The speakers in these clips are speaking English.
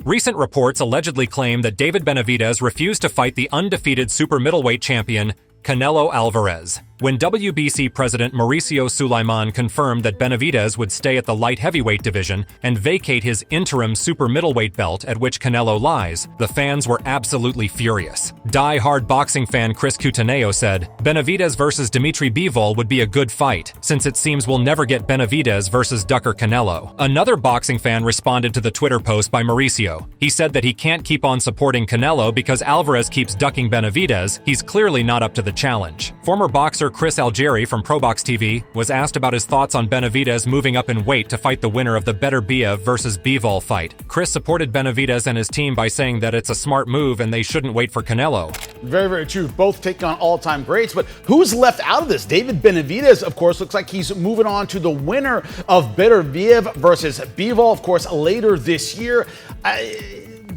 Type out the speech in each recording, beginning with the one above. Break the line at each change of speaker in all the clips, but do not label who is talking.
Recent reports allegedly claim that David Benavidez refused to fight the undefeated super middleweight champion, Canelo Alvarez. When WBC President Mauricio Sulaiman confirmed that Benavidez would stay at the light heavyweight division and vacate his interim super middleweight belt at which Canelo lies, the fans were absolutely furious. Die-hard boxing fan Chris Coutinho said, "Benavidez versus Dimitri Bivol would be a good fight, since it seems we'll never get Benavidez versus Ducker Canelo." Another boxing fan responded to the Twitter post by Mauricio. He said that he can't keep on supporting Canelo because Alvarez keeps ducking Benavidez. He's clearly not up to the challenge. Former boxer Chris Algieri from ProBox TV was asked about his thoughts on Benavidez moving up in weight to fight the winner of the Beterbiev versus Bivol fight. Chris supported Benavidez and his team by saying that it's a smart move and they shouldn't wait for Canelo.
Very, very true. Both take on all-time greats, but who's left out of this? David Benavidez, of course, looks like he's moving on to the winner of Beterbiev versus Bivol, of course, later this year.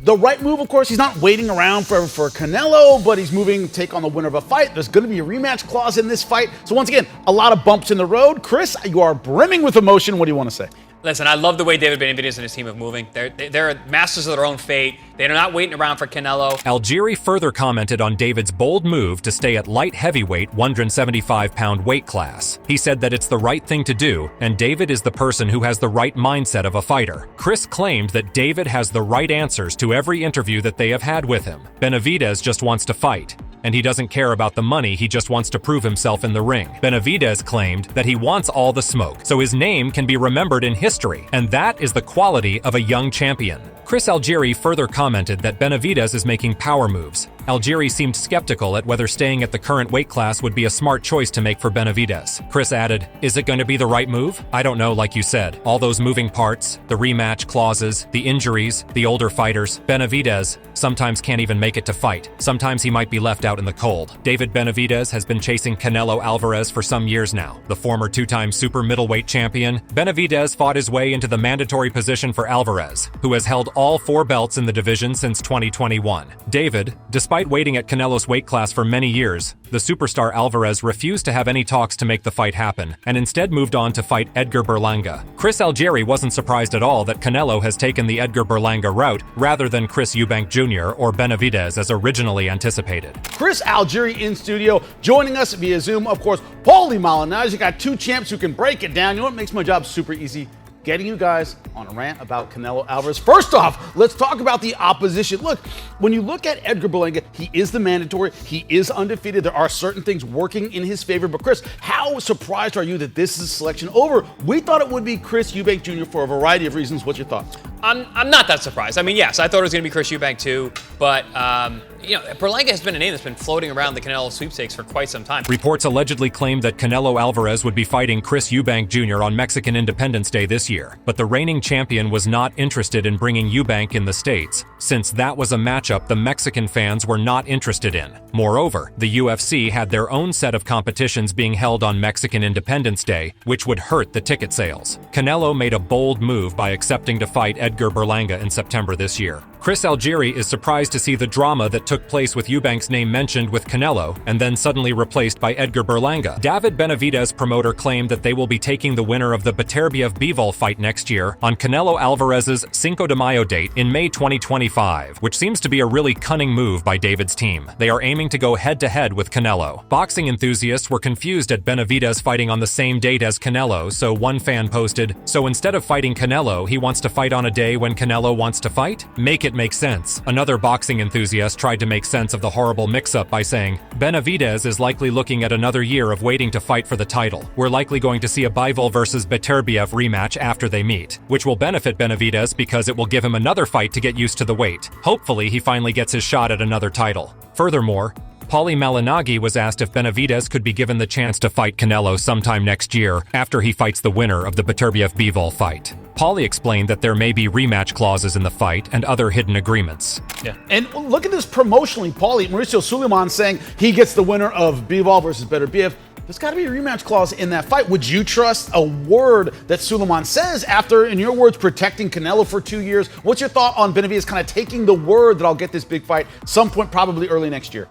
The right move, of course, he's not waiting around for Canelo, but he's moving to take on the winner of a fight. There's going to be a rematch clause in this fight. So once again, a lot of bumps in the road. Chris, you are brimming with emotion. What do you want to say?
Listen, I love the way David Benavidez and his team are moving. They're masters of their own fate. They're not waiting around for Canelo.
Algieri further commented on David's bold move to stay at light heavyweight 175-pound weight class. He said that it's the right thing to do, and David is the person who has the right mindset of a fighter. Chris claimed that David has the right answers to every interview that they have had with him. Benavidez just wants to fight, and he doesn't care about the money, he just wants to prove himself in the ring. Benavidez claimed that he wants all the smoke, so his name can be remembered in history, and that is the quality of a young champion. Chris Algieri further commented that Benavidez is making power moves. Algieri seemed skeptical at whether staying at the current weight class would be a smart choice to make for Benavidez. Chris added, "Is it going to be the right move? I don't know, like you said. All those moving parts, the rematch clauses, the injuries, the older fighters. Benavidez sometimes can't even make it to fight. Sometimes he might be left out in the cold." David Benavidez has been chasing Canelo Alvarez for some years now. The former two-time super middleweight champion, Benavidez fought his way into the mandatory position for Alvarez, who has held all 4 belts in the division since 2021. David, despite waiting at Canelo's weight class for many years, the superstar Alvarez refused to have any talks to make the fight happen, and instead moved on to fight Edgar Berlanga. Chris Algieri wasn't surprised at all that Canelo has taken the Edgar Berlanga route rather than Chris Eubank Jr. or Benavidez as originally anticipated.
Chris Algieri in studio, joining us via Zoom. Of course, Paulie Malignaggi. You got 2 champs who can break it down. You know what makes my job super easy? Getting you guys on a rant about Canelo Alvarez. First off, let's talk about the opposition. Look, when you look at Edgar Berlanga, he is the mandatory. He is undefeated. There are certain things working in his favor. But Chris, how surprised are you that this is a selection over? We thought it would be Chris Eubank Jr. for a variety of reasons. What's your thoughts?
I'm not that surprised. I mean, yes, I thought it was going to be Chris Eubank too, but Berlanga has been a name that's been floating around the Canelo sweepstakes for quite some time.
Reports allegedly claimed that Canelo Alvarez would be fighting Chris Eubank Jr. on Mexican Independence Day this year, but the reigning champion was not interested in bringing Eubank in the States, since that was a matchup the Mexican fans were not interested in. Moreover, the UFC had their own set of competitions being held on Mexican Independence Day, which would hurt the ticket sales. Canelo made a bold move by accepting to fight Edgar Berlanga in September this year. Chris Algieri is surprised to see the drama that took place with Eubank's name mentioned with Canelo and then suddenly replaced by Edgar Berlanga. David Benavidez promoter claimed that they will be taking the winner of the Beterbiev Bivol fight next year on Canelo Alvarez's Cinco de Mayo date in May 2025, which seems to be a really cunning move by David's team. They are aiming to go head-to-head with Canelo. Boxing enthusiasts were confused at Benavidez fighting on the same date as Canelo, so one fan posted, "So instead of fighting Canelo, he wants to fight on a day when Canelo wants to fight? Make it make sense." Another boxing enthusiast tried to make sense of the horrible mix-up by saying, "Benavidez is likely looking at another year of waiting to fight for the title. We're likely going to see a Bivol versus Beterbiev rematch after they meet, which will benefit Benavidez because it will give him another fight to get used to the weight. Hopefully, he finally gets his shot at another title." Furthermore, Paulie Malignaggi was asked if Benavidez could be given the chance to fight Canelo sometime next year after he fights the winner of the Beterbiev Bivol fight. Paulie explained that there may be rematch clauses in the fight and other hidden agreements.
Yeah. And look at this promotionally, Paulie. Mauricio Sulaiman saying he gets the winner of Bivol versus Beterbiev. There's got to be a rematch clause in that fight. Would you trust a word that Sulaiman says after, in your words, protecting Canelo for 2 years? What's your thought on Benavidez kind of taking the word that I'll get this big fight some point probably early next year?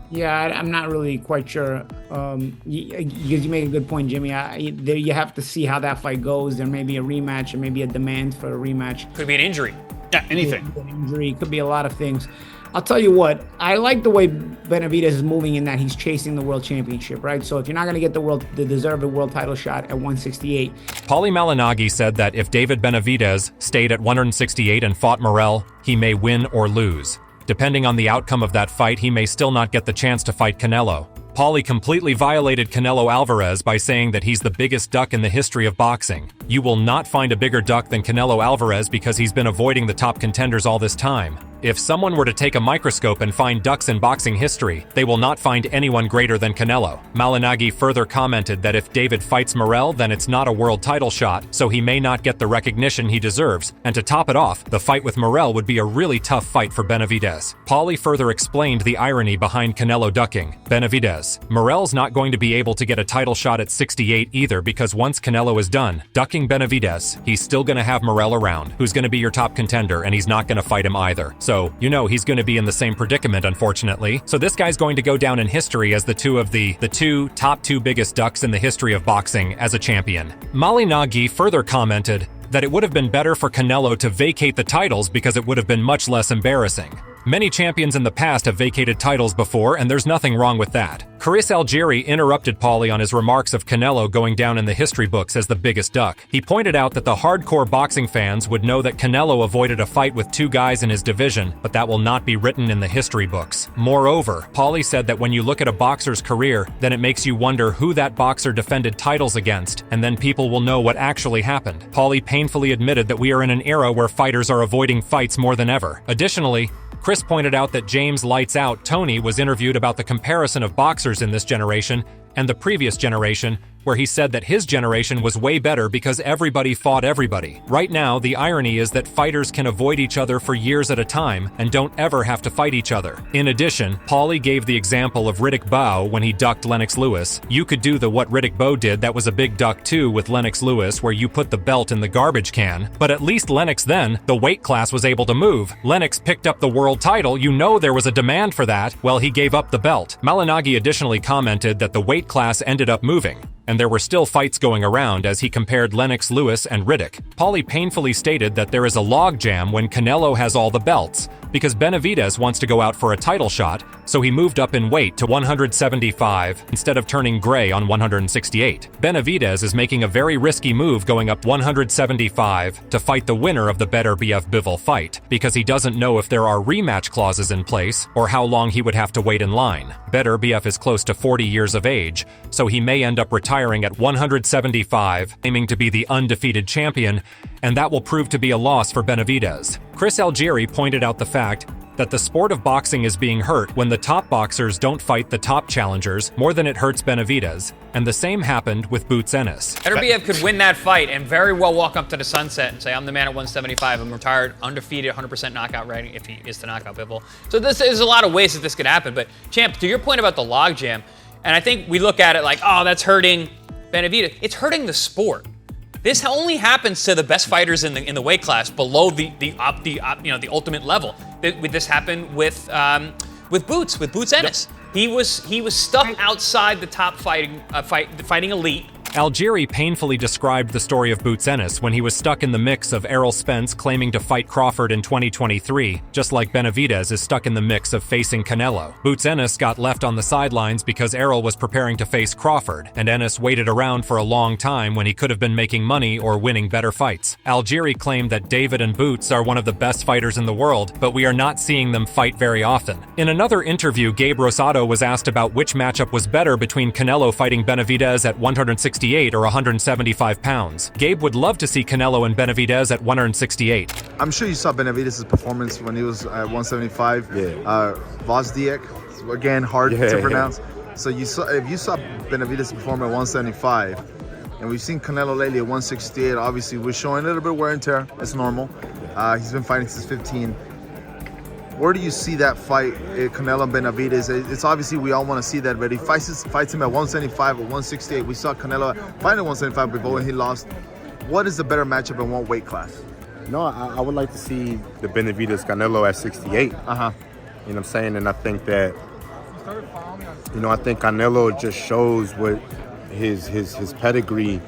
Yeah, I'm not really quite sure. Because you make a good point, Jimmy. You have to see how that fight goes. There may be a rematch, or maybe a demand for a rematch.
Could be an injury.
Yeah, anything.
Could be an injury, could be a lot of things. I'll tell you what, I like the way Benavidez is moving in that he's chasing the world championship, right? So if you're not going to get the deserved world title shot at 168.
Paulie Malignaggi said that if David Benavidez stayed at 168 and fought Morrell, he may win or lose. Depending on the outcome of that fight, he may still not get the chance to fight Canelo. Paulie completely violated Canelo Alvarez by saying that he's the biggest duck in the history of boxing. You will not find a bigger duck than Canelo Alvarez because he's been avoiding the top contenders all this time. If someone were to take a microscope and find ducks in boxing history, they will not find anyone greater than Canelo. Malignaggi further commented that if David fights Morrell, then it's not a world title shot, so he may not get the recognition he deserves. And to top it off, the fight with Morrell would be a really tough fight for Benavidez. Paulie further explained the irony behind Canelo ducking Benavidez. Morrell's not going to be able to get a title shot at 68 either because once Canelo is done ducking Benavidez, he's still going to have Morrell around, who's going to be your top contender, and he's not going to fight him either. So, you know he's going to be in the same predicament, unfortunately. So this guy's going to go down in history as the top two biggest ducks in the history of boxing as a champion. Malignaggi further commented that it would have been better for Canelo to vacate the titles because it would have been much less embarrassing. Many champions in the past have vacated titles before, and there's nothing wrong with that. Chris Algieri interrupted Paulie on his remarks of Canelo going down in the history books as the biggest duck. He pointed out that the hardcore boxing fans would know that Canelo avoided a fight with two guys in his division, but that will not be written in the history books. Moreover, Paulie said that when you look at a boxer's career, then it makes you wonder who that boxer defended titles against, and then people will know what actually happened. Paulie painfully admitted that we are in an era where fighters are avoiding fights more than ever. Additionally, Chris pointed out that James Lights Out Tony was interviewed about the comparison of boxers in this generation and the previous generation, where he said that his generation was way better because everybody fought everybody. Right now, the irony is that fighters can avoid each other for years at a time and don't ever have to fight each other. In addition, Paulie gave the example of Riddick Bowe when he ducked Lennox Lewis. You could do what Riddick Bowe did, that was a big duck too with Lennox Lewis, where you put the belt in the garbage can. But at least Lennox then, the weight class was able to move. Lennox picked up the world title, you know there was a demand for that, well he gave up the belt. Malignaggi additionally commented that the weight class ended up moving, and there were still fights going around as he compared Lennox Lewis and Riddick. Paulie painfully stated that there is a logjam when Canelo has all the belts, because Benavidez wants to go out for a title shot, so he moved up in weight to 175 instead of turning gray on 168. Benavidez is making a very risky move going up 175 to fight the winner of the Beterbiev Bivol fight, because he doesn't know if there are rematch clauses in place or how long he would have to wait in line. Beterbiev is close to 40 years of age, so he may end up retiring at 175, aiming to be the undefeated champion, and that will prove to be a loss for Benavidez. Chris Algieri pointed out the fact that the sport of boxing is being hurt when the top boxers don't fight the top challengers more than it hurts Benavidez, and the same happened with Boots Ennis.
Beterbiev could win that fight and very well walk up to the sunset and say, I'm the man at 175, I'm retired, undefeated, 100% knockout rating if he is to knock out Bivol. So there's a lot of ways that this could happen, but Champ, to your point about the logjam, and I think we look at it like, oh, that's hurting Benavidez. It's hurting the sport. This only happens to the best fighters in the weight class below the ultimate level. This happened with Boots Ennis. Yep. He was stuck outside the top fighting elite.
Algieri painfully described the story of Boots Ennis when he was stuck in the mix of Errol Spence claiming to fight Crawford in 2023, just like Benavidez is stuck in the mix of facing Canelo. Boots Ennis got left on the sidelines because Errol was preparing to face Crawford, and Ennis waited around for a long time when he could have been making money or winning better fights. Algieri claimed that David and Boots are one of the best fighters in the world, but we are not seeing them fight very often. In another interview, Gabe Rosado was asked about which matchup was better between Canelo fighting Benavidez at 168 or 175 pounds. Gabe would love to see Canelo and Benavidez at 168.
I'm sure you saw Benavidez's performance when he was at 175. Yeah. Vosdiek, again, hard to pronounce. So if you saw Benavidez perform at 175, and we've seen Canelo lately at 168, obviously we're showing a little bit of wear and tear. It's normal. He's been fighting since 15. Where do you see that fight, Canelo and Benavidez? It's obviously we all want to see that, but he fights him at 175 or 168. We saw Canelo fight at 175 before and he lost. What is the better matchup in what weight class?
No, I would like to see the Benavidez Canelo at 68. You know what I'm saying? And I think that, I think Canelo just shows what his pedigree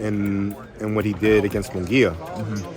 in what he did against Munguia,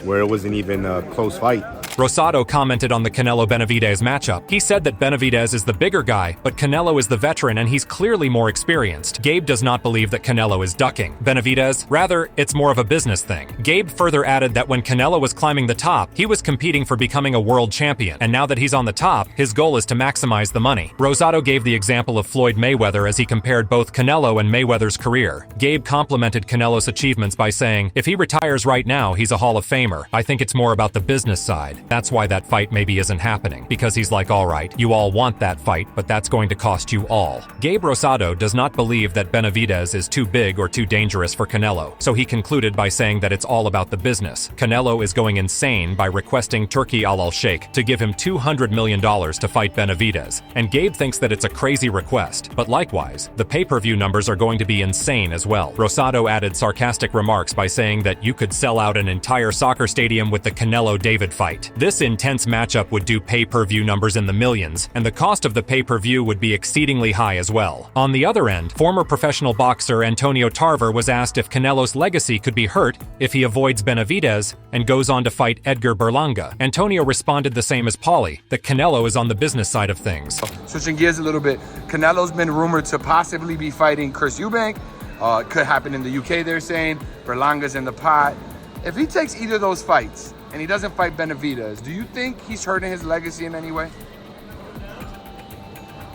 where it wasn't even a close fight.
Rosado commented on the Canelo-Benavidez matchup. He said that Benavidez is the bigger guy, but Canelo is the veteran and he's clearly more experienced. Gabe does not believe that Canelo is ducking Benavidez. Rather, it's more of a business thing. Gabe further added that when Canelo was climbing the top, he was competing for becoming a world champion, and now that he's on the top, his goal is to maximize the money. Rosado gave the example of Floyd Mayweather as he compared both Canelo and Mayweather's career. Gabe complimented Canelo's achievements by saying, if he retires right now, he's a Hall of Famer. I think it's more about the business side. That's why that fight maybe isn't happening, because he's like, all right, you all want that fight, but that's going to cost you all. Gabe Rosado does not believe that Benavidez is too big or too dangerous for Canelo, so he concluded by saying that it's all about the business. Canelo is going insane by requesting Turki Al-Sheikh to give him $200 million to fight Benavidez, and Gabe thinks that it's a crazy request, but likewise, the pay-per-view numbers are going to be insane as well. Rosado added sarcastic remarks by saying that you could sell out an entire soccer stadium with the Canelo-David fight. This intense matchup would do pay-per-view numbers in the millions, and the cost of the pay-per-view would be exceedingly high as well. On the other end, former professional boxer Antonio Tarver was asked if Canelo's legacy could be hurt if he avoids Benavidez and goes on to fight Edgar Berlanga. Antonio responded the same as Paulie, that Canelo is on the business side of things.
Switching gears a little bit, Canelo's been rumored to possibly be fighting Chris Eubank. It could happen in the UK, they're saying. Berlanga's in the pot. If he takes either of those fights and he doesn't fight Benavidez, do you think he's hurting his legacy in any way?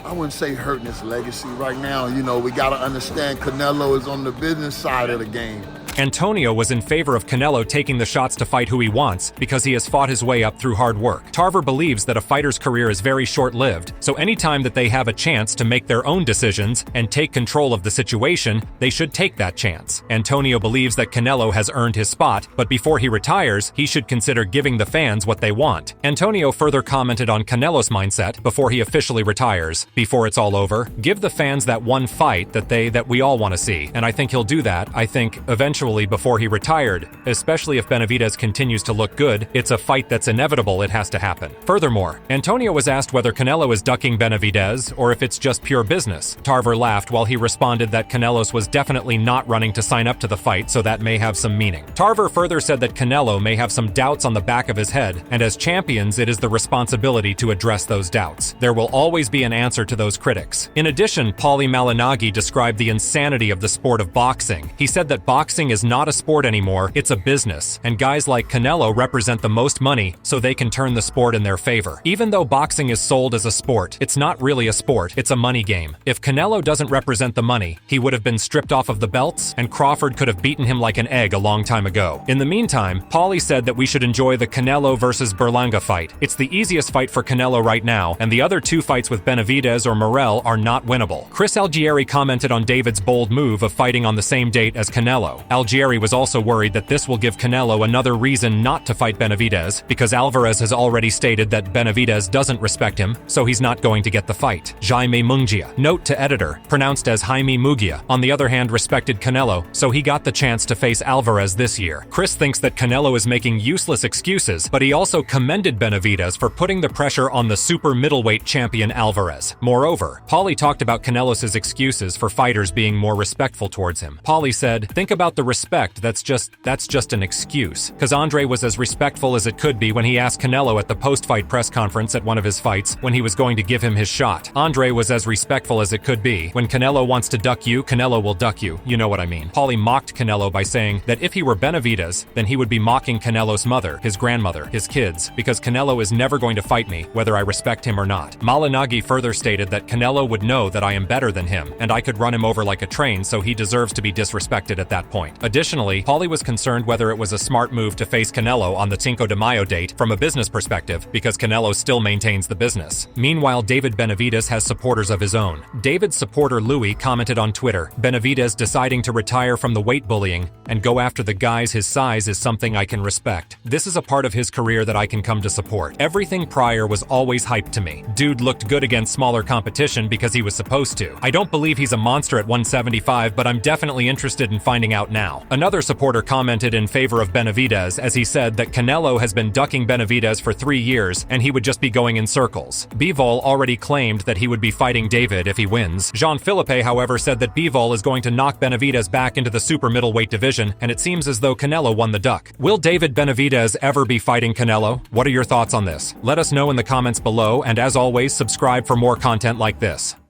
I wouldn't say hurting his legacy right now. You know, we got to understand Canelo is on the business side of the game.
Antonio was in favor of Canelo taking the shots to fight who he wants because he has fought his way up through hard work. Tarver believes that a fighter's career is very short-lived, so anytime that they have a chance to make their own decisions and take control of the situation, they should take that chance. Antonio believes that Canelo has earned his spot, but before he retires, he should consider giving the fans what they want. Antonio further commented on Canelo's mindset before he officially retires. Before it's all over, give the fans that one fight that we all want to see, and I think he'll do that. I think eventually before he retired, especially if Benavidez continues to look good, it's a fight that's inevitable, it has to happen. Furthermore, Antonio was asked whether Canelo is ducking Benavidez or if it's just pure business. Tarver laughed while he responded that Canelos was definitely not running to sign up to the fight, so that may have some meaning. Tarver further said that Canelo may have some doubts on the back of his head, and as champions, it is the responsibility to address those doubts. There will always be an answer to those critics. In addition, Paulie Malignaggi described the insanity of the sport of boxing. He said that boxing is not a sport anymore, it's a business, and guys like Canelo represent the most money, so they can turn the sport in their favor. Even though boxing is sold as a sport, it's not really a sport, it's a money game. If Canelo doesn't represent the money, he would have been stripped off of the belts, and Crawford could have beaten him like an egg a long time ago. In the meantime, Paulie said that we should enjoy the Canelo versus Berlanga fight. It's the easiest fight for Canelo right now, and the other two fights with Benavidez or Morel are not winnable. Chris Algieri commented on David's bold move of fighting on the same date as Canelo. Algieri was also worried that this will give Canelo another reason not to fight Benavidez, because Alvarez has already stated that Benavidez doesn't respect him, so he's not going to get the fight. Jaime Munguia, note to editor, pronounced as Jaime Mugia, on the other hand respected Canelo, so he got the chance to face Alvarez this year. Chris thinks that Canelo is making useless excuses, but he also commended Benavidez for putting the pressure on the super middleweight champion Alvarez. Moreover, Paulie talked about Canelos' excuses for fighters being more respectful towards him. Paulie said, think about the respect, that's just an excuse. Cause Andre was as respectful as it could be when he asked Canelo at the post-fight press conference at one of his fights when he was going to give him his shot. Andre was as respectful as it could be. When Canelo wants to duck you, Canelo will duck you. You know what I mean. Paulie mocked Canelo by saying that if he were Benavidez, then he would be mocking Canelo's mother, his grandmother, his kids, because Canelo is never going to fight me, whether I respect him or not. Malignaggi further stated that Canelo would know that I am better than him, and I could run him over like a train, so he deserves to be disrespected at that point. Additionally, Paulie was concerned whether it was a smart move to face Canelo on the Cinco de Mayo date from a business perspective, because Canelo still maintains the business. Meanwhile, David Benavidez has supporters of his own. David's supporter Louis commented on Twitter, Benavidez deciding to retire from the weight bullying and go after the guys his size is something I can respect. This is a part of his career that I can come to support. Everything prior was always hyped to me. Dude looked good against smaller competition because he was supposed to. I don't believe he's a monster at 175, but I'm definitely interested in finding out now. now. Another supporter commented in favor of Benavidez as he said that Canelo has been ducking Benavidez for 3 years and he would just be going in circles. Bivol already claimed that he would be fighting David if he wins. Jean-Philippe, however, said that Bivol is going to knock Benavidez back into the super middleweight division, and it seems as though Canelo won the duck. Will David Benavidez ever be fighting Canelo? What are your thoughts on this? Let us know in the comments below, and as always, subscribe for more content like this.